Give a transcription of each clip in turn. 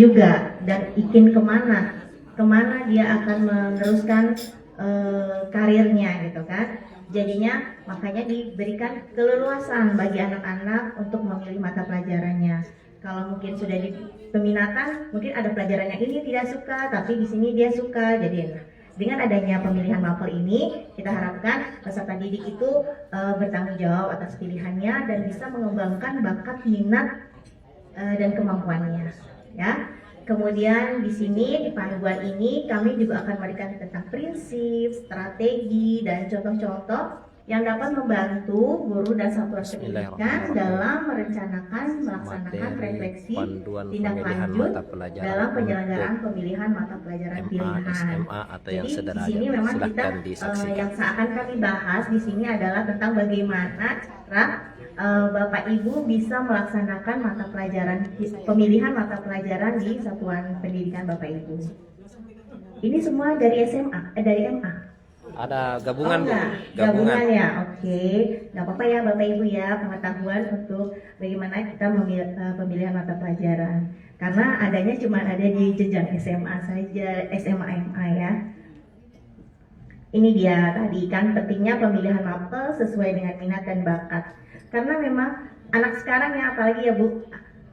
juga, dan ingin kemana dia akan meneruskan karirnya gitu kan. Jadinya makanya diberikan keleluasan bagi anak-anak untuk memilih mata pelajarannya. Kalau mungkin sudah di peminatan, mungkin ada pelajaran yang ini tidak suka, tapi di sini dia suka. Jadi dengan adanya pemilihan mapel ini, kita harapkan peserta didik itu bertanggung jawab atas pilihannya dan bisa mengembangkan bakat, minat dan kemampuannya. Ya. Kemudian di sini di panduan ini kami juga akan memberikan tentang prinsip, strategi, dan contoh-contoh yang dapat membantu guru dan satuan pendidikan dalam merencanakan, melaksanakan refleksi, tindak lanjut dalam penyelenggaraan pemilihan mata pelajaran pilihan. Jadi di sini memang kita yang akan kami bahas di sini adalah tentang bagaimana cara Bapak Ibu bisa melaksanakan mata pelajaran pemilihan mata pelajaran di satuan pendidikan Bapak Ibu. Ini semua dari SMA, dari MA. Ada gabungan, gabungan ya, oke. Nggak apa-apa ya Bapak Ibu ya, pengetahuan untuk bagaimana kita pemilihan mata pelajaran. Karena adanya cuma ada di jenjang SMA saja, SMA MA ya. Ini dia tadi kan pentingnya pemilihan mapel sesuai dengan minat dan bakat. Karena memang anak sekarang ya, apalagi ya Bu,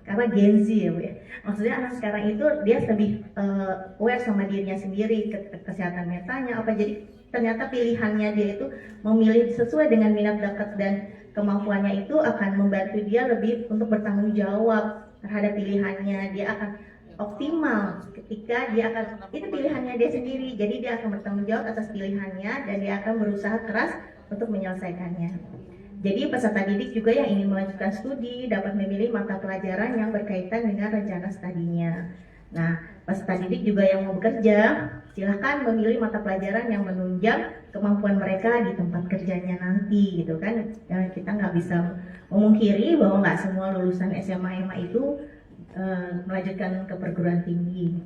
karena Gen Z ya Bu ya. Maksudnya anak sekarang itu dia lebih aware sama dirinya sendiri, kesehatan mentalnya apa, jadi ternyata pilihannya dia itu memilih sesuai dengan minat, bakat dan kemampuannya itu akan membantu dia lebih untuk bertanggung jawab terhadap pilihannya. Dia akan optimal ketika dia akan, itu pilihannya dia sendiri, jadi dia akan bertanggung jawab atas pilihannya dan dia akan berusaha keras untuk menyelesaikannya. Jadi peserta didik juga yang ingin melanjutkan studi dapat memilih mata pelajaran yang berkaitan dengan rencana studinya. Nah, peserta didik juga yang mau bekerja, silahkan memilih mata pelajaran yang menunjang kemampuan mereka di tempat kerjanya nanti, gitu kan. Kita nggak bisa memungkiri bahwa nggak semua lulusan SMA MA itu melanjutkan ke perguruan tinggi.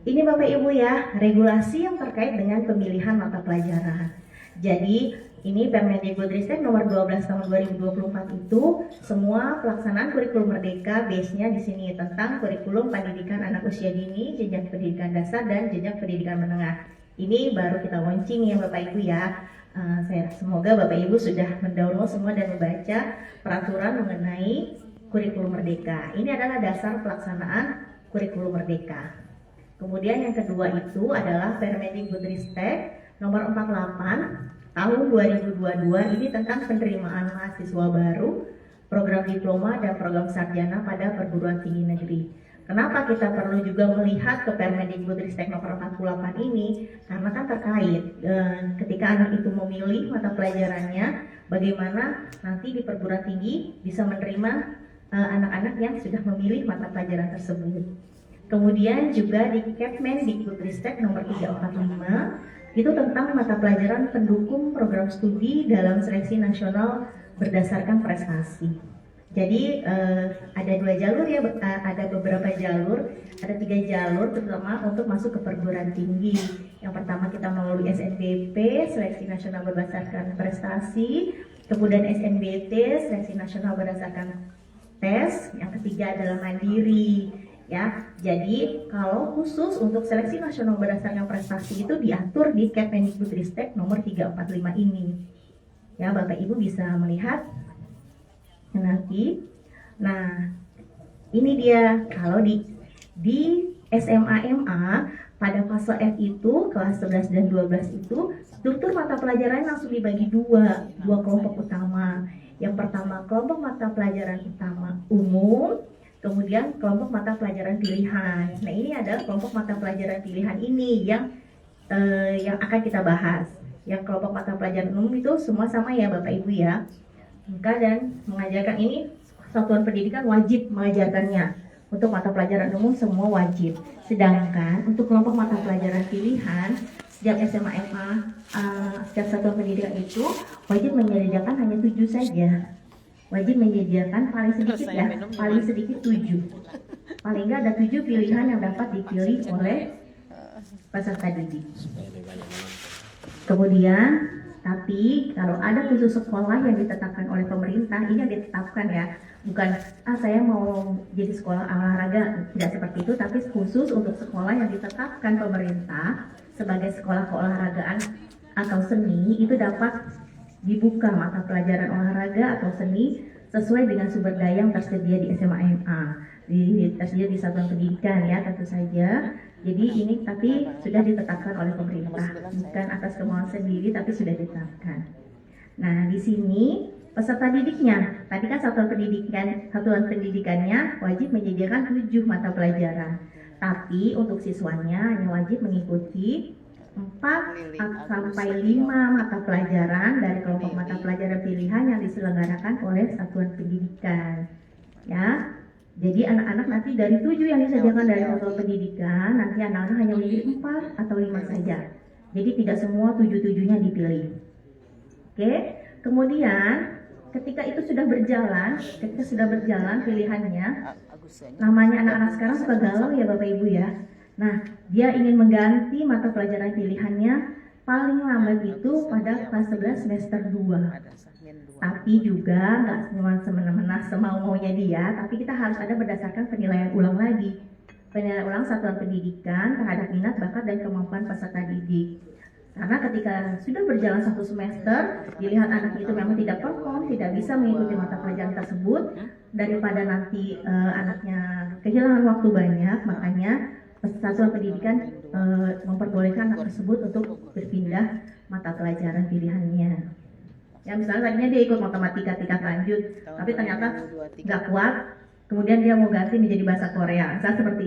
Ini Bapak Ibu ya, regulasi yang terkait dengan pemilihan mata pelajaran. Jadi ini Permendikbudristek nomor 12 tahun 2024 itu semua pelaksanaan kurikulum merdeka base-nya di sini tentang kurikulum pendidikan anak usia dini, jenjang pendidikan dasar dan jenjang pendidikan menengah. Ini baru kita launching ya Bapak Ibu ya. Semoga Bapak Ibu sudah mendownload semua dan membaca peraturan mengenai kurikulum merdeka. Ini adalah dasar pelaksanaan kurikulum merdeka. Kemudian yang kedua itu adalah Permendikbudristek nomor 48 tahun 2022, ini tentang penerimaan mahasiswa baru, program diploma dan program sarjana pada perguruan tinggi negeri. Kenapa kita perlu juga melihat ke Permendikbudristek nomor 48 ini? Karena kan terkait ketika anak itu memilih mata pelajarannya, bagaimana nanti di perguruan tinggi bisa menerima anak-anak yang sudah memilih mata pelajaran tersebut. Kemudian juga di Kepmendikbudristek nomor 345 itu tentang mata pelajaran pendukung program studi dalam seleksi nasional berdasarkan prestasi. Jadi ada dua jalur ya, ada beberapa jalur, ada 3 jalur terutama untuk masuk ke perguruan tinggi. Yang pertama kita melalui SNBP, seleksi nasional berdasarkan prestasi, kemudian SNBT, seleksi nasional berdasarkan tes, yang ketiga adalah mandiri. Ya, jadi kalau khusus untuk seleksi nasional berdasarkan prestasi itu diatur di Kepmendikbudristek nomor 345 ini. Ya, Bapak Ibu bisa melihat nanti. Nah, ini dia kalau di SMA MA pada fase F itu kelas 11 dan 12 itu struktur mata pelajaran langsung dibagi dua kelompok utama. Yang pertama kelompok mata pelajaran utama umum, kemudian kelompok mata pelajaran pilihan. Nah, ini adalah kelompok mata pelajaran pilihan ini yang akan kita bahas. Yang kelompok mata pelajaran umum itu semua sama ya Bapak Ibu ya. Dan mengajarkan ini satuan pendidikan wajib mengajarkannya. Untuk mata pelajaran umum semua wajib. Sedangkan untuk kelompok mata pelajaran pilihan sejak SMA MA setiap satuan pendidikan itu wajib menyediakan hanya 7 saja. Wajib menyediakan paling sedikit ya, paling sedikit 7. Paling enggak ada 7 pilihan yang dapat dipilih oleh peserta didik. Kemudian Tapi kalau ada khusus sekolah yang ditetapkan oleh pemerintah, ini yang ditetapkan ya, bukan saya mau jadi sekolah olahraga, tidak seperti itu, tapi khusus untuk sekolah yang ditetapkan pemerintah sebagai sekolah keolahragaan atau seni, itu dapat dibuka mata pelajaran olahraga atau seni sesuai dengan sumber daya yang tersedia di SMA MA, tersedia di satuan pendidikan ya tentu saja. Jadi ini tapi sudah ditetapkan oleh pemerintah, bukan atas kemauan sendiri tapi sudah ditetapkan. Nah di sini peserta didiknya, tadi kan satuan pendidikannya wajib menyediakan 7 mata pelajaran, tapi untuk siswanya hanya wajib mengikuti 4 sampai 5 mata pelajaran dari kelompok mata pelajaran pilihan yang diselenggarakan oleh satuan pendidikan. Ya, jadi anak-anak nanti dari 7 yang disediakan dari satuan pendidikan, nanti anak-anak hanya memilih 4 atau 5 saja. Jadi tidak semua 7-7-nya dipilih. Oke, kemudian ketika itu sudah berjalan, pilihannya, namanya anak-anak sekarang suka galau ya Bapak Ibu ya. Nah, dia ingin mengganti mata pelajaran pilihannya paling lambat itu pada kelas 11 semester 2. Tapi juga nggak semua semena-mena semau-maunya dia, tapi kita harus ada berdasarkan penilaian ulang lagi. Penilaian ulang satuan pendidikan terhadap minat, bakat, dan kemampuan peserta didik. Karena ketika sudah berjalan 1 semester, dilihat anak itu memang tidak perform, tidak bisa mengikuti mata pelajaran tersebut, daripada nanti anaknya kehilangan waktu banyak, makanya satuan pendidikan memperbolehkan anak tersebut untuk berpindah mata pelajaran pilihannya. Ya misalnya tadinya dia ikut matematika tingkat lanjut, tapi ternyata nggak kuat, kemudian dia mau ganti menjadi bahasa Korea, misalnya seperti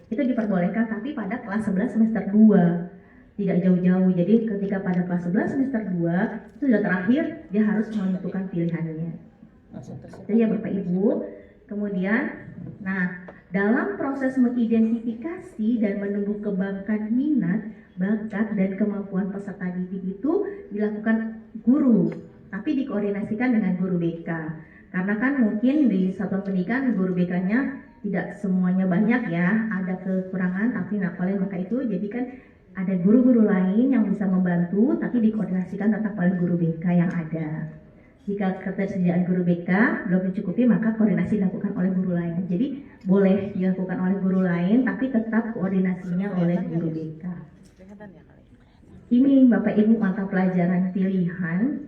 itu diperbolehkan, tapi pada kelas 11 semester 2, tidak jauh-jauh. Jadi ketika pada kelas 11 semester 2 itu sudah terakhir, dia harus menentukan pilihannya. Itu ya Bapak Ibu. Kemudian, nah dalam proses mengidentifikasi dan menumbuh kembangkan minat, bakat, dan kemampuan peserta didik itu dilakukan guru, tapi dikoordinasikan dengan guru BK. Karena kan mungkin di satuan pendidikan guru BK-nya tidak semuanya banyak ya, ada kekurangan, tapi oleh maka itu jadi kan ada guru-guru lain yang bisa membantu, tapi dikoordinasikan tetap oleh guru BK yang ada. Jika ketersediaan guru BK belum mencukupi, maka koordinasi dilakukan oleh guru lain. Jadi boleh dilakukan oleh guru lain, tapi tetap koordinasinya oleh guru BK. Ini Bapak Ibu mata pelajaran pilihan.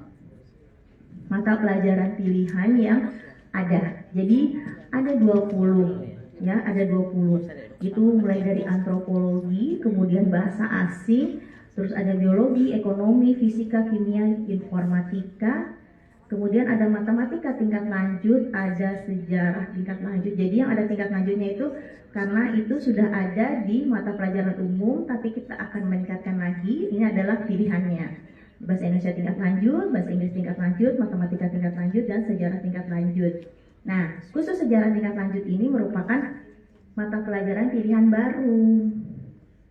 Mata pelajaran pilihan yang ada. Jadi ada 20, ya, ada 20. Itu mulai dari antropologi, kemudian bahasa asing, terus ada biologi, ekonomi, fisika, kimia, informatika. Kemudian ada matematika tingkat lanjut, ada sejarah tingkat lanjut. Jadi yang ada tingkat lanjutnya itu karena itu sudah ada di mata pelajaran umum, tapi kita akan meningkatkan lagi. Ini adalah pilihannya. Bahasa Indonesia tingkat lanjut, bahasa Inggris tingkat lanjut, matematika tingkat lanjut, dan sejarah tingkat lanjut. Nah, khusus sejarah tingkat lanjut ini merupakan mata pelajaran pilihan baru.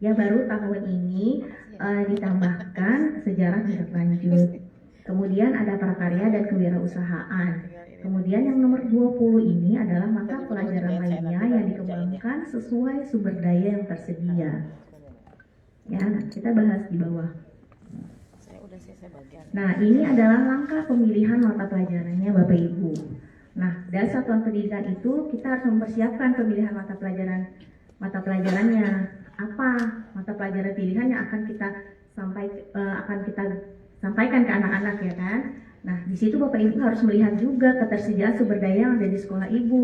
Ya, baru tahun ini ditambahkan sejarah tingkat lanjut. Kemudian ada prakarya dan kewirausahaan. Kemudian yang nomor 20 ini adalah mata pelajaran lainnya yang dikembangkan sesuai sumber daya yang tersedia. Ya, kita bahas di bawah. Nah, ini adalah langkah pemilihan mata pelajarannya Bapak Ibu. Nah, dari satuan pendidikan itu kita harus mempersiapkan pemilihan mata pelajarannya. Apa mata pelajaran pilihan yang akan kita sampaikan ke anak-anak ya kan? Nah, di situ Bapak Ibu harus melihat juga ketersediaan sumber daya yang ada di sekolah Ibu.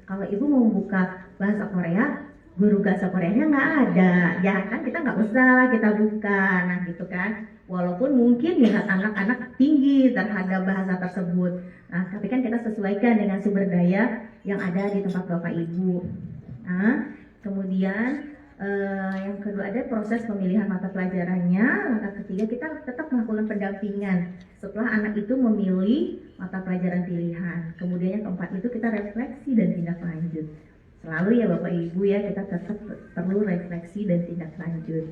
Kalau Ibu mau buka bahasa Korea, guru bahasa Koreanya nggak ada, ya kan kita nggak usah kita buka, nah gitu kan. Walaupun mungkin minat anak-anak tinggi terhadap bahasa tersebut, nah tapi kan kita sesuaikan dengan sumber daya yang ada di tempat Bapak Ibu. Nah, kemudian yang kedua ada proses pemilihan mata pelajarannya. Langkah ketiga kita tetap melakukan pendampingan setelah anak itu memilih mata pelajaran pilihan. Kemudian yang keempat itu kita refleksi dan tindak lanjut. Selalu ya Bapak Ibu ya, kita tetap perlu refleksi dan tindak lanjut.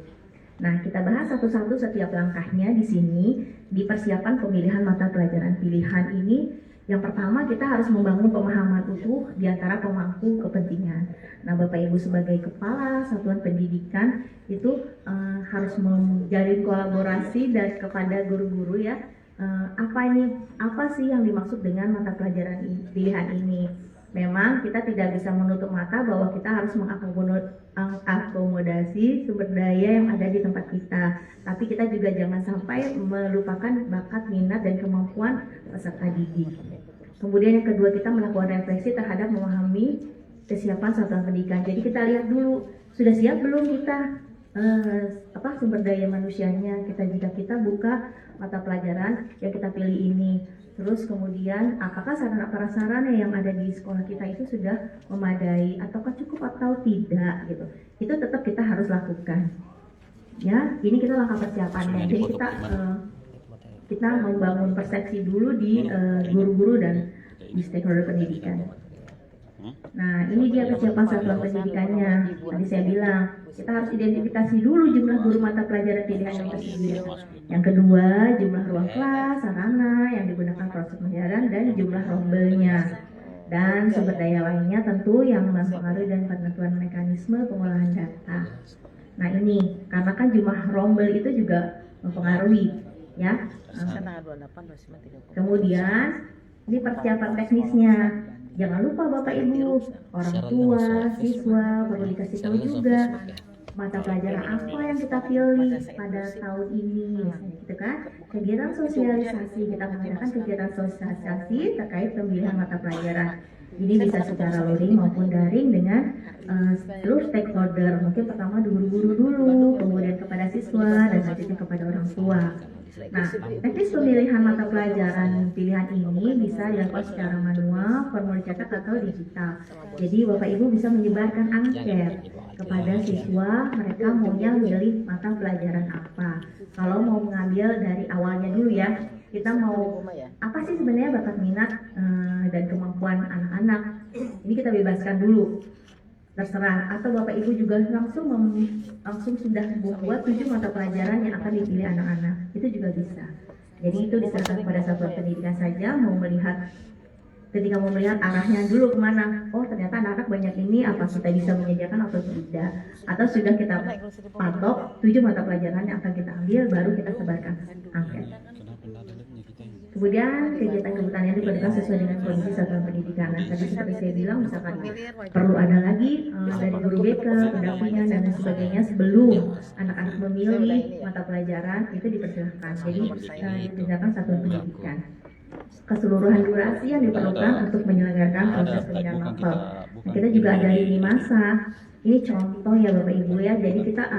Nah, kita bahas satu-satu setiap langkahnya di sini. Di persiapan pemilihan mata pelajaran pilihan ini, yang pertama kita harus membangun pemahaman utuh di antara pemangku kepentingan. Nah, Bapak Ibu sebagai kepala satuan pendidikan itu harus menjalin kolaborasi dan kepada guru-guru ya, apa sih yang dimaksud dengan mata pelajaran pilihan ini. Memang kita tidak bisa menutup mata bahwa kita harus mengakomodasi sumber daya yang ada di tempat kita, tapi kita juga jangan sampai melupakan bakat, minat, dan kemampuan peserta didik. Kemudian yang kedua, kita melakukan refleksi terhadap memahami kesiapan satuan pendidikan. Jadi kita lihat dulu, sudah siap belum kita sumber daya manusianya. Jika kita buka mata pelajaran yang kita pilih ini, terus kemudian apakah sarana prasarana yang ada di sekolah kita itu sudah memadai ataukah cukup atau tidak gitu. Itu tetap kita harus lakukan. Ya, ini kita langkah persiapannya. Jadi kita membangun persepsi dulu di guru-guru dan di stakeholder pendidikan. Nah, ini dia persiapan satuan pendidikannya. Tadi saya bilang, kita harus identifikasi dulu jumlah guru mata pelajaran pilihan yang tersedia. Yang kedua, jumlah ruang kelas, sarana yang digunakan proses pembelajaran, dan jumlah rombelnya. Dan sumber daya lainnya tentu yang mempengaruhi dan penentuan mekanisme pengolahan data. Nah ini, karena kan jumlah rombel itu juga mempengaruhi, ya. Kemudian, ini persiapan teknisnya. Jangan lupa Bapak Ibu, orang tua, siswa perlu dikasih tahu juga mata pelajaran apa yang kita pilih pada tahun ini, gitu kan? Kegiatan sosialisasi, kita mengadakan kegiatan sosialisasi terkait pemilihan mata pelajaran. Ini bisa secara luring maupun daring dengan seluruh stakeholder. Mungkin pertama guru-guru dulu, kemudian kepada siswa, dan selanjutnya kepada orang tua. Nah, teknis pemilihan mata pelajaran pilihan ini bisa dilakukan secara manual, formulir cetak atau digital. Jadi Bapak Ibu bisa menyebarkan angket kepada siswa, mereka maunya milih mata pelajaran apa. Kalau mau mengambil dari awalnya dulu ya, kita mau apa sih sebenarnya bakat minat dan kemampuan anak-anak. Ini kita bebaskan dulu. Terserah, atau Bapak Ibu juga langsung sudah membuat 7 mata pelajaran yang akan dipilih anak-anak, itu juga bisa. Jadi itu diserahkan kepada satuan pendidikan saja, ketika mau melihat arahnya dulu kemana. Oh ternyata anak-anak banyak ini, apa kita bisa menyediakan atau tidak, atau sudah kita patok 7 mata pelajaran yang akan kita ambil, baru kita sebarkan angket. Kemudian kegiatan yang diperlukan sesuai dengan kondisi satuan pendidikan. Nah, tadi seperti saya bilang, misalkan perlu ada lagi dari guru BK, pendampingan dan lain sebagainya sebelum anak-anak memilih mata pelajaran, itu dipersilahkan. Jadi dikerjakan satuan pendidikan. Keseluruhan durasi yang diperlukan untuk menyelenggarakan proses pemilihan mapel. Nah, kita juga ada lini masa. Ini contoh ya Bapak Ibu ya. Jadi kita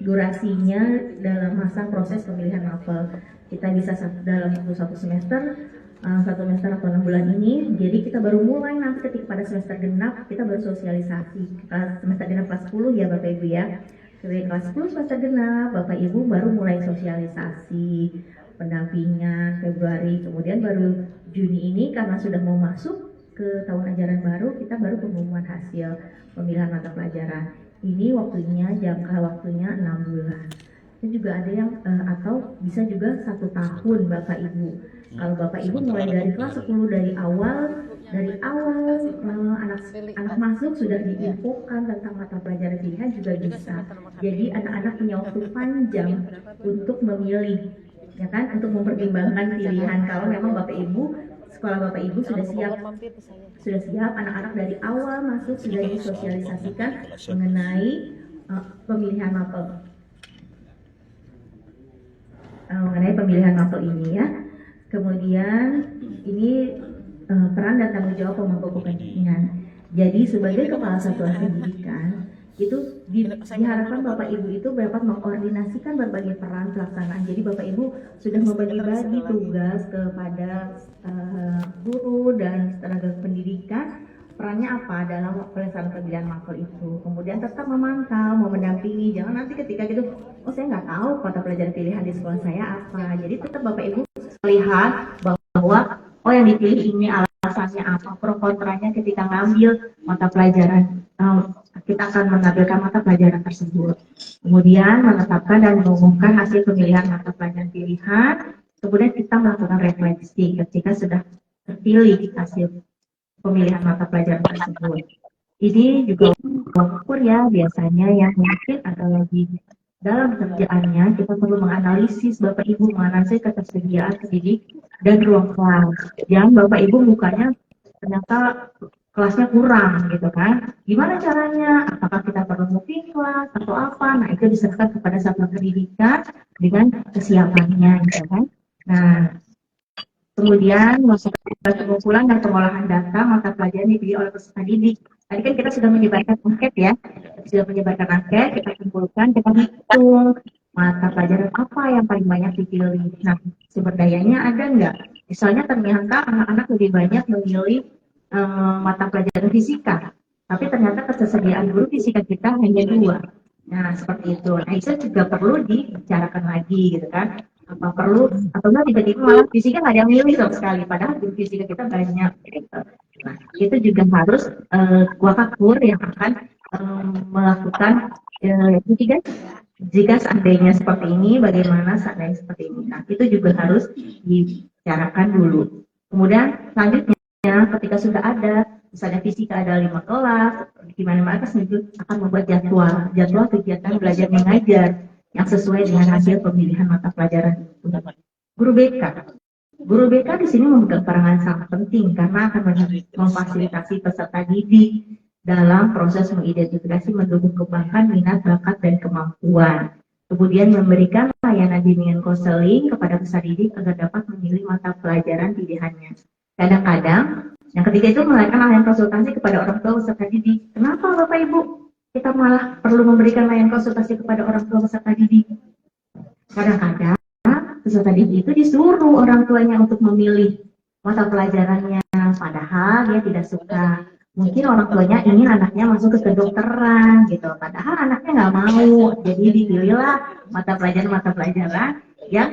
durasinya dalam masa proses pemilihan mapel. Kita bisa dalam satu semester atau 6 bulan ini. Jadi kita baru mulai nanti ketika pada semester genap kita baru sosialisasi. Semester genap kelas 10 ya Bapak Ibu ya. Kelas 10 semester genap Bapak Ibu baru mulai sosialisasi pendampingan Februari. Kemudian baru Juni ini karena sudah mau masuk ke tahun ajaran baru, kita baru pengumuman hasil pemilihan mata pelajaran. Ini jangka waktunya 6 bulan. Dan juga ada yang atau bisa juga 1 tahun Bapak Ibu. Kalau Bapak Ibu mulai dari kelas 10 dari awal anak masuk sudah diinfokan tentang mata pelajaran pilihan juga bisa. Jadi anak-anak punya waktu panjang untuk memilih, ya kan, untuk mempertimbangkan pilihan. Kalau memang Bapak Ibu, sekolah Bapak Ibu sudah siap anak-anak dari awal masuk sudah disosialisasikan mengenai pemilihan mapel ini ya. Kemudian ini peran dan tanggung jawab pemangku kepentingan. Jadi sebagai kepala satuan pendidikan itu diharapkan Bapak Ibu itu dapat mengkoordinasikan berbagai peran pelaksanaan. Jadi Bapak Ibu sudah membagi-bagi tugas kepada guru dan tenaga pendidikan, perannya apa dalam pelaksanaan pemilihan mapel itu. Kemudian tetap memantau, mendampingi. Jangan nanti ketika gitu, oh saya nggak tahu mata pelajaran pilihan di sekolah saya apa. Jadi tetap Bapak Ibu melihat bahwa oh yang dipilih ini alasannya apa, pro kontranya ketika ngambil mata pelajaran. Kita akan mengambilkan mata pelajaran tersebut. Kemudian menetapkan dan mengumumkan hasil pemilihan mata pelajaran pilihan. Kemudian kita melakukan refleksi ketika sudah terpilih hasil pemilihan mata pelajaran tersebut. Ini juga ukur ya biasanya yang mungkin ada lagi dalam kerjaannya kita perlu menganalisis Bapak Ibu, menganalisis ketersediaan pendidik dan ruang kelas. Jangan Bapak Ibu mukanya ternyata kelasnya kurang gitu kan. Gimana caranya? Apakah kita perlu moving kelas atau apa? Nah, itu diserahkan kepada satuan pendidikan dengan kesiapannya gitu kan. Nah, kemudian masuk ke pengumpulan dan pengolahan data mata pelajaran dipilih oleh peserta didik. Tadi kan kita sudah menyebarkan angket ya, kita sudah menyebarkan angket, kita kumpulkan, kita hitung mata pelajaran apa yang paling banyak dipilih. Nah, sumber dayanya ada nggak? Misalnya ternyata anak-anak lebih banyak memilih mata pelajaran fisika, tapi ternyata ketersediaan guru fisika kita hanya 2. Nah, seperti itu. Nah, itu juga perlu dibicarakan lagi gitu kan. Apa perlu atau enggak tiba-tiba malah fisika nggak ada yang milih sama sekali, padahal guru fisika kita banyak gitu. Nah, itu juga harus wakakur yang akan melakukan itu guys. Jika seandainya seperti ini, bagaimana seandainya seperti ini? Nah, itu juga harus dibicarakan dulu. Kemudian selanjutnya, ketika sudah ada, misalnya fisika ada 5 kelas, gimana mereka sendiri akan membuat jadwal kegiatan belajar mengajar yang sesuai dengan hasil pemilihan mata pelajaran itu. Guru BK. Guru BK di sini memegang peranan sangat penting karena akan memfasilitasi peserta didik dalam proses mengidentifikasi, mendukung kembangkan minat, bakat, dan kemampuan. Kemudian memberikan layanan bimbingan konseling kepada peserta didik agar dapat memilih mata pelajaran pilihannya. Kadang-kadang, yang ketiga itu melakukan layanan konsultasi kepada orang tua peserta didik. Kenapa Bapak Ibu kita malah perlu memberikan layanan konsultasi kepada orang tua peserta didik? Kadang-kadang peserta didik itu disuruh orang tuanya untuk memilih mata pelajarannya, padahal dia tidak suka. Mungkin orang tuanya ingin anaknya masuk ke kedokteran gitu, padahal anaknya nggak mau. Jadi dipilihlah mata pelajaran yang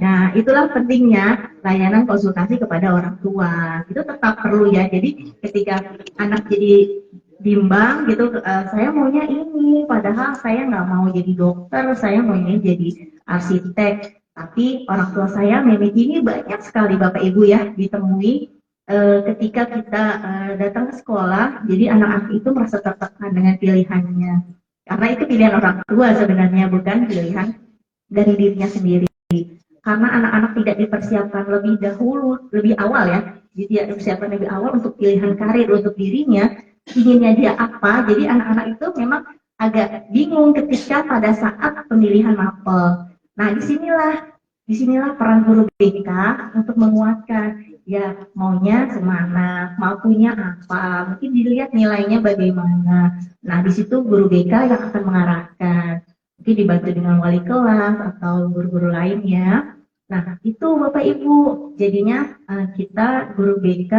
nah, itulah pentingnya layanan konsultasi kepada orang tua. Itu tetap perlu ya. Jadi ketika anak jadi bimbang gitu, saya maunya ini, padahal saya nggak mau jadi dokter, saya maunya jadi arsitek. Tapi orang tua saya memiliki ini banyak sekali Bapak Ibu ya ditemui ketika kita datang ke sekolah. Jadi anak-anak itu merasa tertekan dengan pilihannya. Karena itu pilihan orang tua sebenarnya, bukan pilihan dari dirinya sendiri. Karena anak-anak tidak dipersiapkan lebih dahulu, lebih awal ya. Jadi dia dipersiapkan lebih awal untuk pilihan karir untuk dirinya, inginnya dia apa. Jadi anak-anak itu memang agak bingung ketika pada saat pemilihan mapel. Nah, disinilah peran guru BK untuk menguatkan ya maunya kemana, mampunya apa, mungkin dilihat nilainya bagaimana. Nah, di situ guru BK yang akan mengarahkan, mungkin dibantu dengan wali kelas atau guru-guru lainnya. Nah, itu Bapak Ibu, jadinya kita guru BK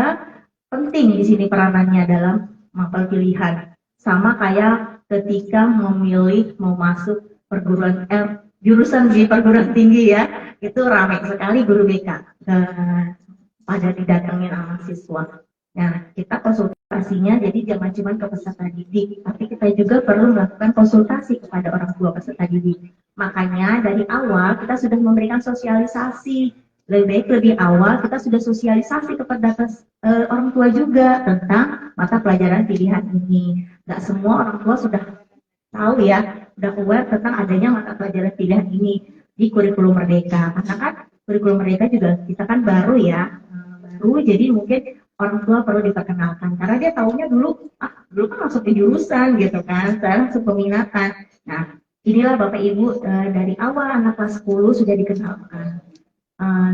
penting di sini peranannya dalam mapel pilihan. Sama kayak ketika memilih mau masuk perguruan jurusan di perguruan tinggi ya, itu ramai sekali guru BK pada didatangin sama siswa. Nah, kita konsultasinya jadi jangan cuma ke peserta didik, tapi kita juga perlu melakukan konsultasi kepada orang tua peserta didik. Makanya dari awal kita sudah memberikan sosialisasi. Lebih baik lebih awal kita sudah sosialisasi kepada orang tua juga tentang mata pelajaran pilihan ini. Nggak semua orang tua sudah tahu ya, udah aware tentang adanya mata pelajaran pilihan ini di kurikulum Merdeka. Karena kan kurikulum Merdeka juga kita kan baru ya, baru, jadi mungkin orang tua perlu diperkenalkan. Karena dia taunya dulu kan masuk ke jurusan gitu kan, sekarang masuk peminatan. Nah, inilah Bapak Ibu dari awal anak kelas 10 sudah dikenalkan.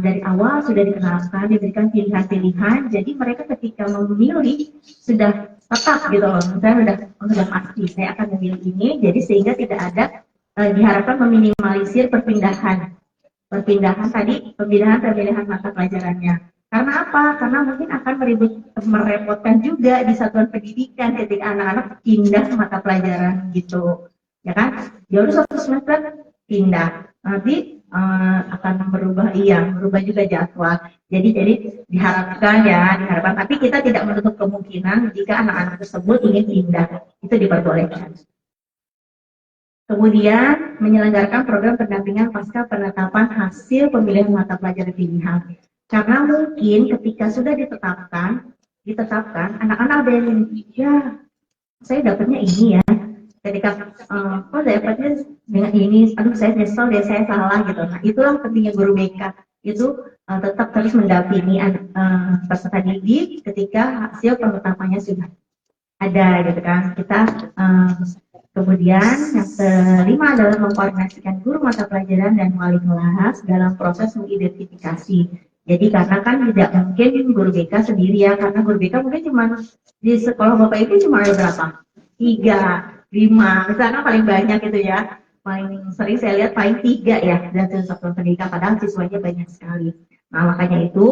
Dari awal sudah dikenalkan, diberikan pilihan-pilihan, jadi mereka ketika memilih sudah tetap gitu loh, saya sudah pasti saya akan memilih ini, jadi sehingga tidak ada diharapkan meminimalisir perpindahan pemilihan mata pelajarannya. Karena apa? Karena mungkin akan merepotkan juga di satuan pendidikan ketika anak-anak pindah mata pelajaran gitu, ya kan? Baru satu semester pindah, nanti akan berubah juga jadwal. Jadi diharapkan, tapi kita tidak menutup kemungkinan jika anak-anak tersebut ingin pindah, itu diperbolehkan. Kemudian menyelenggarakan program pendampingan pasca penetapan hasil pemilihan mata pelajaran pilihan. Karena mungkin ketika sudah ditetapkan anak-anak ada yang ya saya dapatnya ini ya. Ketika dapatnya dengan ini, aduh saya nyesel deh, saya salah gitu. Nah itulah pentingnya guru BK itu tetap terus mendampingi peserta didik ketika hasil penetapannya sudah ada gitu kan. Kita kemudian yang kelima adalah mengkoordinasikan guru mata pelajaran dan wali kelas dalam proses mengidentifikasi. Jadi karena kan tidak mungkin guru BK sendiri ya, karena guru BK mungkin cuma di sekolah Bapak Ibu cuma ada berapa? 3, 5, misalnya paling banyak gitu ya. Paling sering saya lihat paling 3 ya dari satuan pendidikan, padahal siswanya banyak sekali. Nah, makanya itu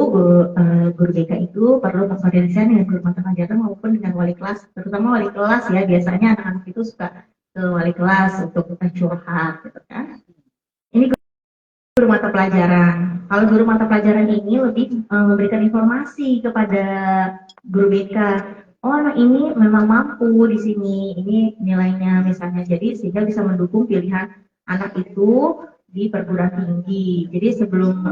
guru BK itu perlu mengkoordinasikan dengan guru mata pelajaran maupun dengan wali kelas, terutama wali kelas ya. Biasanya anak-anak itu suka ke wali kelas untuk curhat gitu kan. Ini guru mata pelajaran. Kalau guru mata pelajaran ini lebih memberikan informasi kepada guru BK. Oh, anak ini memang mampu di sini. Ini nilainya misalnya. Jadi sehingga bisa mendukung pilihan anak itu di perguruan tinggi. Jadi sebelum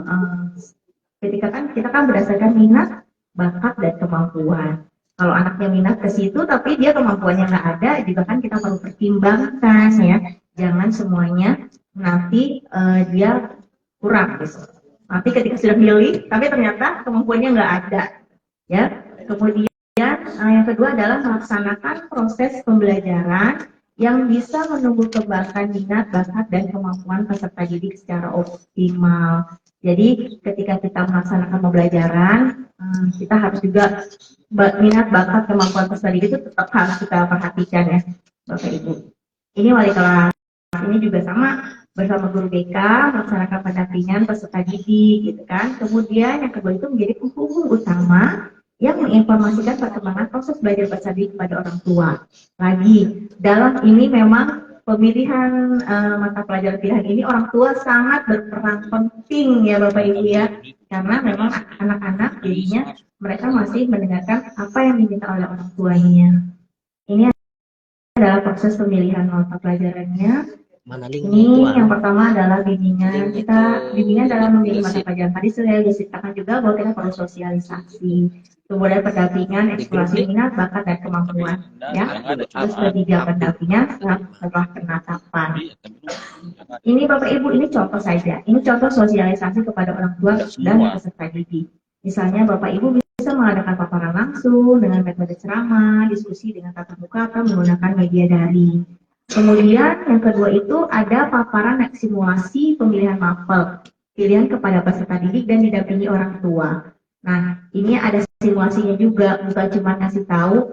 ketika kan kita kan berdasarkan minat, bakat dan kemampuan. Kalau anaknya minat ke situ tapi dia kemampuannya nggak ada, juga kan kita perlu pertimbangkan ya. Jangan semuanya nanti dia kurang gitu. Tapi ketika sudah milih, tapi ternyata kemampuannya nggak ada, ya. Kemudian yang kedua adalah melaksanakan proses pembelajaran yang bisa menumbuh kembangkan minat, bakat, dan kemampuan peserta didik secara optimal. Jadi ketika kita melaksanakan pembelajaran, kita harus juga minat, bakat, kemampuan peserta didik itu tetap harus kita perhatikan ya, Bapak Ibu. Ini wali kelas, ini juga sama bersama guru BK melaksanakan pendampingan peserta didik gitu kan. Kemudian yang kedua itu menjadi penghubung utama yang menginformasikan perkembangan proses belajar peserta didik kepada orang tua. Lagi dalam ini memang pemilihan mata pelajaran pilihan ini orang tua sangat berperan penting ya Bapak Ibu ya, karena memang anak-anak jadinya mereka masih mendengarkan apa yang diminta oleh orang tuanya. Ini adalah proses pemilihan mata pelajarannya. Ini yang pertama adalah bimbingan. Kita bimbingan dalam memilih mata pelajaran. Tadi sudah diceritakan juga bahwa kita perlu sosialisasi, kemudian pendampingan, eksplorasi minat, bakat dan kemampuan. Ya, terus ketiga pendampingan setelah penetapan. Ini Bapak Ibu, ini contoh saja. Ini contoh sosialisasi kepada orang tua dan peserta didik. Misalnya Bapak Ibu bisa mengadakan paparan langsung dengan metode ceramah, diskusi dengan tatap muka atau menggunakan media daring. Kemudian yang kedua itu ada paparan simulasi pemilihan mapel, pilihan kepada peserta didik dan didampingi orang tua. Nah, ini ada simulasinya juga, bukan cuma ngasih tahu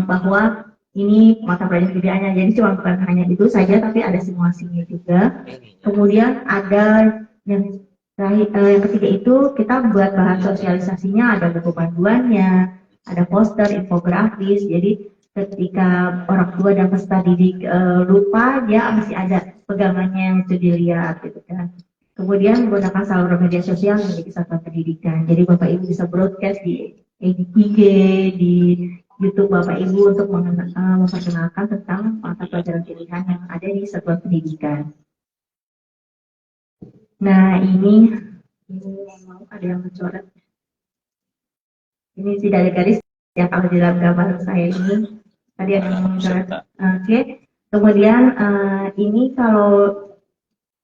bahwa ini mata pelajaran pilihannya, jadi cuma bukan hanya itu saja, tapi ada simulasinya juga. Kemudian ada yang ketiga itu kita buat bahan sosialisasinya, ada buku panduannya, ada poster, infografis, jadi ketika orang tua dan peserta didik lupa, dia masih ada pegangannya yang itu dilihat gitu kan. Kemudian menggunakan saluran media sosial menjadi satuan pendidikan. Jadi Bapak Ibu bisa broadcast di IG, di YouTube Bapak Ibu untuk memperkenalkan tentang mata pelajaran pilihan yang ada di satuan pendidikan. Nah ini mau ada yang mencoret. Ini tidak ada garis ya kalau di dalam gambar saya ini. Tadi ada yang mencoret. Oke. Kemudian ini kalau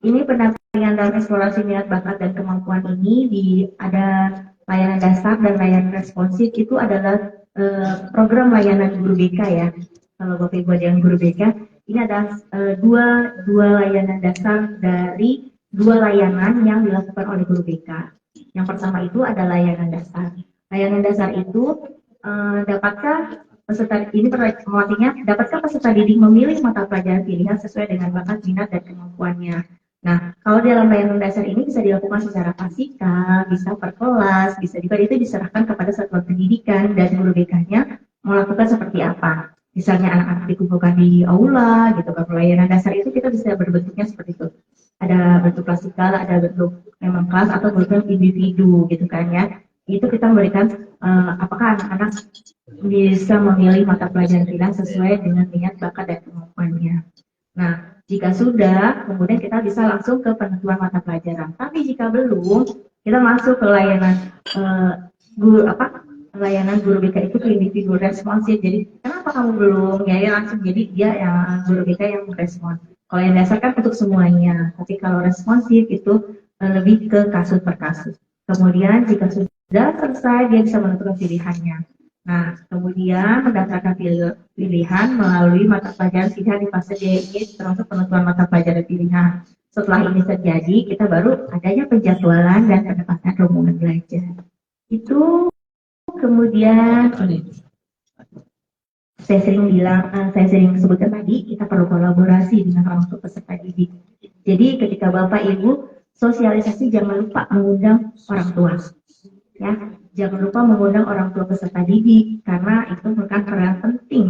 ini pendampingan dalam eksplorasi minat, bakat dan kemampuan ini ada layanan dasar dan layanan responsif, itu adalah program layanan guru BK ya. Kalau Bapak Ibu ada yang guru BK, ini ada dua layanan dasar dari dua layanan yang dilakukan oleh guru BK. Yang pertama itu ada layanan dasar. Layanan dasar itu dapatkah peserta ini melatihnya, dapatkah peserta didik memilih mata pelajaran pilihan sesuai dengan bakat, minat dan kemampuannya. Nah, kalau dalam layanan dasar ini bisa dilakukan secara fasikal, bisa per kelas, bisa juga itu diserahkan kepada satuan pendidikan dan guru BK-nya melakukan seperti apa. Misalnya anak-anak dikumpulkan di aula gitu kan. Layanan dasar itu kita bisa berbentuknya seperti itu. Ada bentuk klasikal, ada bentuk memang kelas atau bentuk individu gitu kan ya. Itu kita memberikan apakah anak-anak bisa memilih mata pelajaran pilihan sesuai dengan minat, bakat dan kemampuannya. Nah, jika sudah, kemudian kita bisa langsung ke penentuan mata pelajaran. Tapi jika belum, kita masuk ke layanan layanan guru BK itu ke individu responsif. Jadi kenapa kamu belum? Ya langsung jadi dia yang guru BK yang merespon. Kalau yang dasar kan untuk semuanya, tapi kalau responsif itu lebih ke kasus per kasus. Kemudian jika sudah selesai, dia bisa menentukan pilihannya. Nah, kemudian mendaftarkan pilihan melalui mata pelajaran pilihan di fase D ini termasuk penentuan mata pelajaran pilihan. Setelah ini terjadi, kita baru adanya penjadwalan dan penempatan rombongan belajar. Itu kemudian saya sering sebutkan tadi, kita perlu kolaborasi dengan orang tua peserta didik. Jadi ketika Bapak Ibu sosialisasi, jangan lupa mengundang orang tua. Ya, jangan lupa mengundang orang tua peserta didik karena itu merupakan peran penting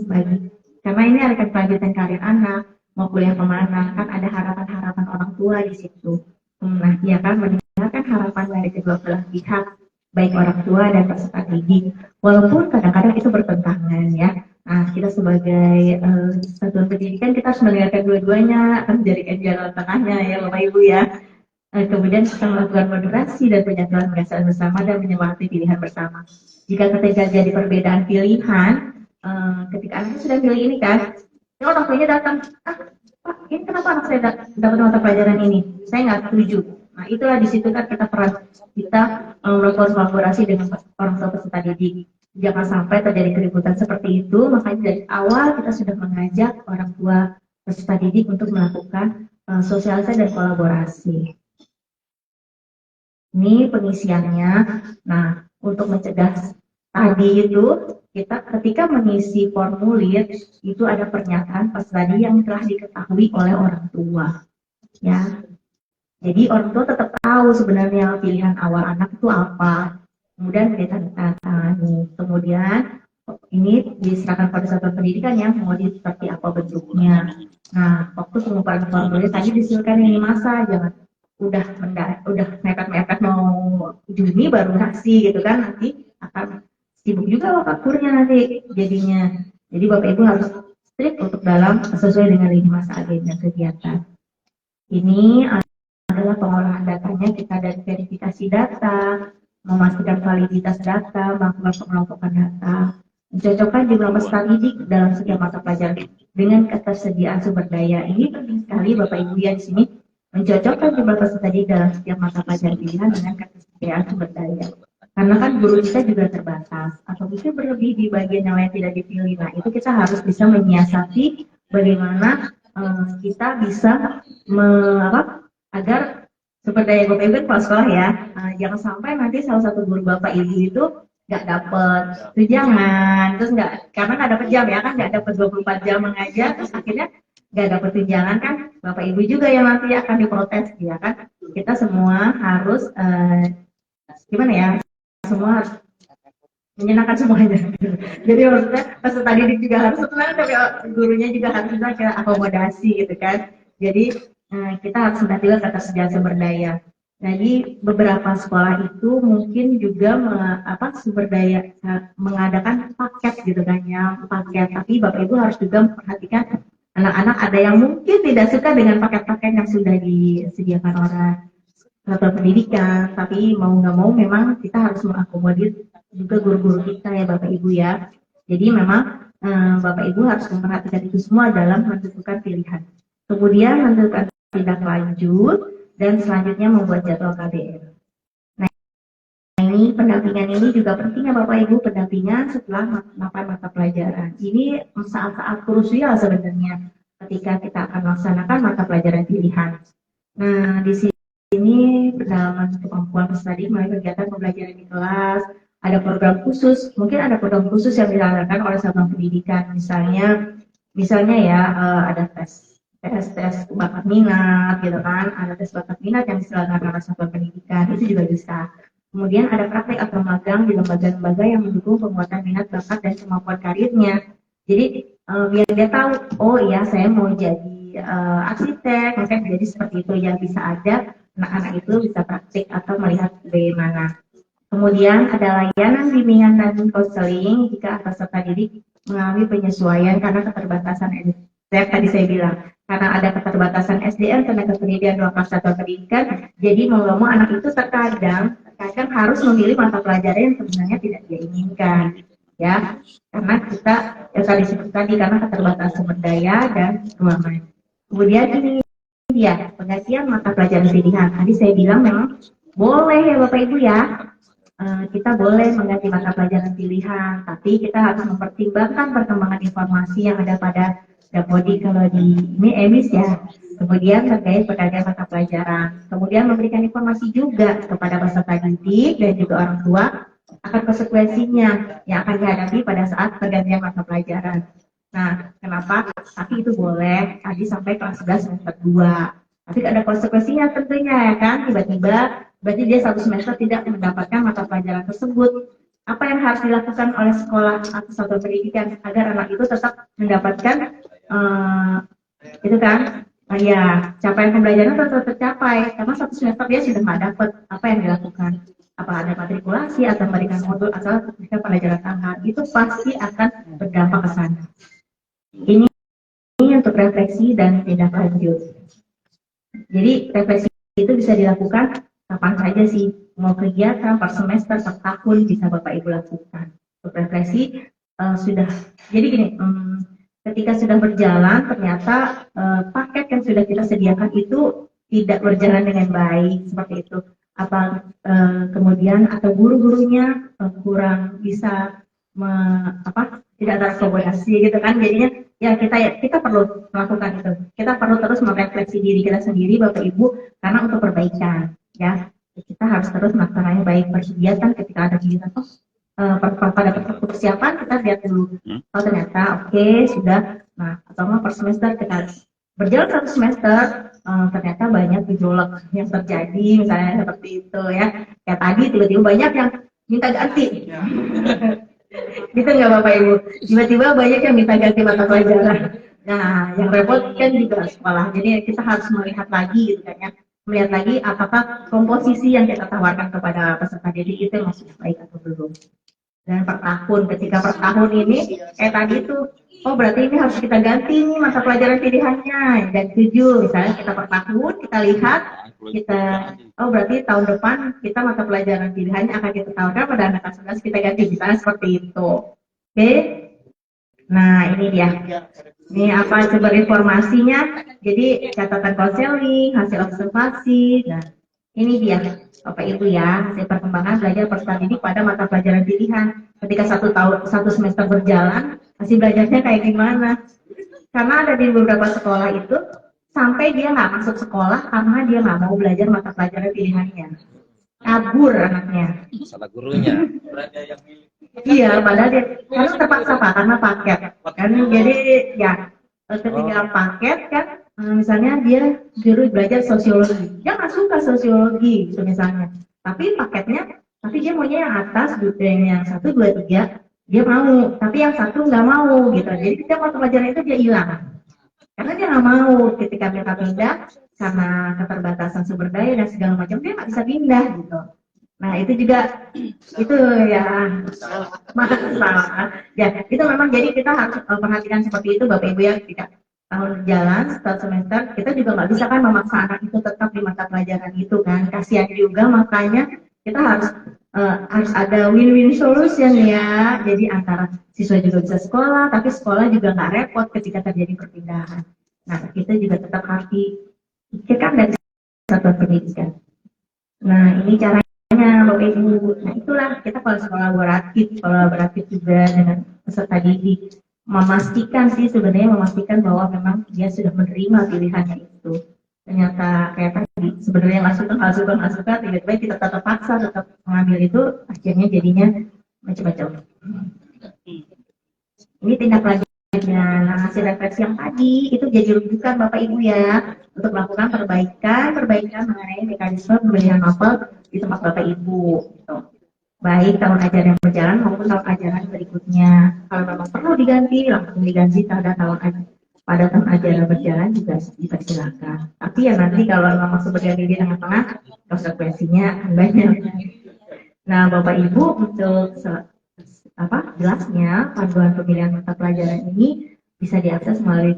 bagi, karena ini akan kelanjutan karir anak, mau kuliah kemana, kan ada harapan-harapan orang tua di situ. Nah, ya kan, mendengarkan harapan dari kedua belah pihak, baik orang tua dan peserta didik, walaupun kadang-kadang itu bertentangan ya. Nah, kita sebagai satuan pendidikan, kita harus mendengarkan dua-duanya, akan menjadikan jalan tengahnya ya Bapak Ibu ya. Kemudian kita melakukan moderasi dan penjadwalan perasaan bersama dan menyepakati pilihan bersama. Jika ketika jadi perbedaan pilihan, ketika anak sudah pilih ini kan, orang tuanya datang, Pak, ini kenapa anak saya dapat mata pelajaran ini? Saya nggak setuju. Nah, itulah di situ kan kita melakukan kolaborasi dengan orang tua peserta didik. Jangan sampai terjadi keributan seperti itu, makanya dari awal kita sudah mengajak orang tua peserta didik untuk melakukan sosialisasi dan kolaborasi. Ini pengisiannya. Nah, untuk mencegah tadi itu, kita ketika mengisi formulir itu ada pernyataan peserta didik yang telah diketahui oleh orang tua. Ya, jadi orang tua tetap tahu sebenarnya pilihan awal anak itu apa. Kemudian ditandatangani. Kemudian ini diserahkan pada satuan pendidikan yang mau seperti apa bentuknya. Nah, waktu pengumpulan formulir tadi disilakan ini masa, jangan udah mepet-mepet mau Juni baru ngasih gitu kan, nanti akan sibuk juga Bapak kurnya nanti jadinya. Jadi Bapak Ibu harus strict untuk dalam sesuai dengan lini masa agenda kegiatan. Ini adalah pengolahan datanya, kita dari verifikasi data, memastikan validitas data, melakukan pengelompokan data, mencocokkan jumlah peserta didik dalam setiap mata pelajaran dengan ketersediaan sumber daya. Ini penting sekali Bapak Ibu ya di sini, mencocokkan jumlah peserta didik dalam setiap mata pelajaran pilihan dengan ketersediaan sumber daya. Karena kan guru kita juga terbatas, atau mungkin berlebih di bagian yang lain tidak dipilih. Nah, itu kita harus bisa menyiasati bagaimana kita bisa agar sumber daya Bapak Ibu kepala sekolah ya, jangan sampai nanti salah satu guru Bapak Ibu itu nggak dapat tunjangan, terus karena nggak dapat jam ya kan, nggak dapat 24 jam mengajar, terus akhirnya nggak dapat tunjangan kan, Bapak Ibu juga yang nanti akan diprotes ya kan. Kita semua harus gimana ya, semua harus menyenangkan semuanya. Jadi maksudnya peserta didik juga harus senang, tapi gurunya juga harus bisa kita akomodasi gitu kan. Jadi kita harus juga ketersediaan sumber daya. Jadi beberapa sekolah itu mungkin juga sumber daya mengadakan paket gitu kan ya, paket. Tapi Bapak Ibu harus juga memperhatikan anak-anak ada yang mungkin tidak suka dengan paket-paket yang sudah disediakan oleh satuan pendidikan, tapi mau nggak mau memang kita harus mengakomodir juga guru-guru kita ya Bapak Ibu ya. Jadi memang Bapak Ibu harus memperhatikan itu semua dalam menentukan pilihan. Kemudian menentukan tindak lanjut dan selanjutnya membuat jadwal KDR. Nah, ini pendampingan ini juga penting ya Bapak Ibu, pendampingan setelah mata pelajaran. Ini saat-saat krusial sebenarnya ketika kita akan melaksanakan mata pelajaran pilihan. Nah, di sini pendalaman kemampuan peserta didik melalui kegiatan pembelajaran di kelas, ada program khusus, mungkin ada program khusus yang dilakukan oleh satuan pendidikan, misalnya ya ada tes bakat minat gitu kan, ada tes bakat minat yang diselenggarakan oleh satuan pendidikan, itu juga bisa. Kemudian ada praktek atau magang di lembaga-lembaga yang mendukung penguatan minat bakat dan kemampuan karirnya. Jadi biar dia tahu, oh iya saya mau jadi arsitek, mungkin jadi seperti itu ya, bisa ada anak-anak itu bisa praktik atau melihat bagaimana. Kemudian ada layanan bimbingan dan konseling jika peserta didik mengalami penyesuaian karena keterbatasan SDM, tadi saya bilang, karena ada keterbatasan SDM, tenaga pendidikan lokal satuan pendidikan, jadi mau nggak mau anak itu terkadang harus memilih mata pelajaran yang sebenarnya tidak dia inginkan. ya, karena kita yang tadi sebut tadi karena keterbatasan sumber daya dan ruangan. Kemudian ini dia penggantian mata pelajaran pilihan. Tadi saya bilang memang boleh ya Bapak Ibu ya, kita boleh mengganti mata pelajaran pilihan, tapi kita harus mempertimbangkan perkembangan informasi yang ada pada Dapodi kalau di ini EMIS ya. Kemudian terkait pergantian mata pelajaran. Kemudian memberikan informasi juga kepada peserta didik dan juga orang tua akan konsekuensinya yang akan dihadapi pada saat pergantian mata pelajaran. Nah, kenapa? Tapi itu boleh tadi sampai kelas 11 semester 2. Tapi ada konsekuensinya tentunya ya kan, tiba-tiba berarti dia satu semester tidak mendapatkan mata pelajaran tersebut. Apa yang harus dilakukan oleh sekolah atau satuan pendidikan agar anak itu tetap mendapatkan itu kan, ya capaian pembelajaran tetap tercapai karena satu semester dia sudah nggak dapat. Apa yang dilakukan? Apa ada matrikulasi atau memberikan modul atau pelajaran tambahan, itu pasti akan berdampak ke sana. Ini untuk refleksi dan tindak lanjut. Jadi refleksi itu bisa dilakukan kapan saja sih, mau kegiatan per semester, per tahun bisa Bapak Ibu lakukan. Untuk refleksi sudah, jadi gini, ketika sudah berjalan ternyata paket yang sudah kita sediakan itu tidak berjalan dengan baik seperti itu. Apa kemudian atau guru-gurunya kurang bisa tidak terakomodasi gitu kan, jadinya ya kita perlu melakukan itu. Kita perlu terus merefleksi diri kita sendiri Bapak Ibu karena untuk perbaikan ya. Kita harus terus melaksanakannya baik kegiatan ketika ada kegiatan pada persiapan kita lihat dulu. Oh ternyata oke, sudah. Nah, atau per semester kita berjalan satu semester ternyata banyak gejolak yang terjadi misalnya seperti itu ya. Kayak tadi tiba-tiba banyak yang minta ganti. Gitu nggak Bapak Ibu? Tiba-tiba banyak yang minta ganti mata pelajaran. Nah, yang repot kan juga sekolah. Jadi kita harus melihat lagi gitu kan ya. Melihat lagi apakah komposisi yang kita tawarkan kepada peserta didik itu masih baik atau belum. Dan per tahun, ketika per tahun ini tadi itu, oh berarti ini harus kita ganti nih mata pelajaran pilihannya. Dan 7 misalnya kita per tahun kita lihat oh berarti tahun depan kita mata pelajaran pilihannya akan kita tawarkan pada anak kelas 11 kita ganti misalnya seperti itu. Oke. Nah, ini dia. Ini apa sumber informasinya? Jadi catatan konseling, hasil observasi. Nah, ini dia Bapak Ibu ya, hasil perkembangan belajar peserta didik pada mata pelajaran pilihan. Ketika satu semester berjalan, hasil belajarnya kayak gimana? Karena ada di beberapa sekolah itu sampai dia nggak masuk sekolah karena dia nggak mau belajar mata pelajaran pilihannya. Kabur anaknya. Salah gurunya. Iya, padahal dia harus terpaksa Pak karena paket. Kan jadi ya ketika paket kan misalnya dia juru belajar sosiologi, dia nggak suka sosiologi gitu misalnya. Tapi paketnya, tapi dia maunya yang atas, yang 1, 2, 3 dia mau, tapi yang 1 nggak mau gitu. Jadi kita mata pelajaran itu dia hilang. Karena dia nggak mau ketika mereka pindah karena keterbatasan sumber daya dan segala macam dia nggak bisa pindah gitu. Nah itu juga itu ya masalah. Ya itu memang jadi kita harus perhatikan seperti itu Bapak Ibu ya, ketika tahun jalan setelah semester kita juga nggak bisa kan memaksa anak itu tetap di mata pelajaran itu kan, kasihan juga, makanya kita harus ada win-win solution ya. Jadi antara siswa juga bisa sekolah, tapi sekolah juga nggak repot ketika terjadi perpindahan. Nah kita juga tetap harus dipikirkan dari satuan pendidikan. Nah ini caranya Bapak Ibu. Nah itulah kita kalau kolaboratif juga dengan peserta didik, memastikan bahwa memang dia sudah menerima pilihannya itu. Ternyata kayak tadi sebenarnya nggak suka, tiba-tiba kita tetap paksa tetap mengambil itu, akhirnya jadinya macam-macam. Ini tindak lanjutnya. Nah, hasil refleksi yang tadi itu jadi rujukan Bapak Ibu ya untuk melakukan perbaikan mengenai mekanisme pemberian mapel di tempat Bapak Ibu gitu. Baik tahun ajaran yang berjalan maupun tahun ajaran berikutnya. Kalau memang perlu diganti, langsung diganti pada tahun ajaran berjalan juga dipersilakan. Tapi ya nanti kalau memang masuk berganti di tengah-tengah, konsekuensinya akan banyak. Nah Bapak Ibu untuk jelasnya panduan pemilihan mata pelajaran ini bisa diakses melalui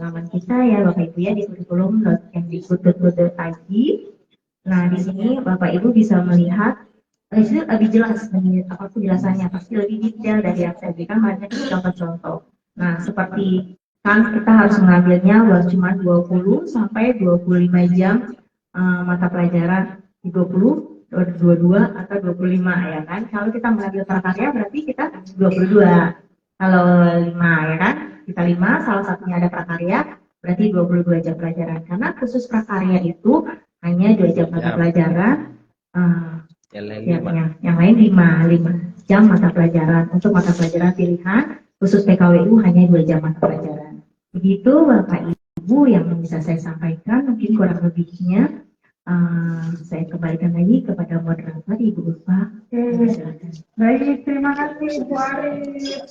laman kita ya Bapak Ibu ya, di kurikulum.kemdikbud.go.id. Nah di sini Bapak Ibu bisa melihat itu lebih jelas nih, apa penjelasannya pasti lebih detail dari yang saya berikan banyak contoh-contoh. Nah, seperti kan kita harus mengambilnya cuma 20 sampai 25 jam mata pelajaran di 20, 22 atau 25 ya kan. Kalau kita mengambil prakarya berarti kita 22. Kalau 5 ya kan, kita 5, salah satunya ada prakarya, berarti 22 jam pelajaran. Karena khusus prakarya itu hanya 2 jam mata pelajaran, Yang lain ya, 5. yang lain 5 jam mata pelajaran. Untuk mata pelajaran pilihan, khusus PKWU hanya 2 jam mata pelajaran. Begitu Bapak Ibu yang bisa saya sampaikan, mungkin kurang lebihnya saya kembalikan lagi kepada moderator Ibu Ulfa. Silakan. Baik, terima kasih Bu Arif.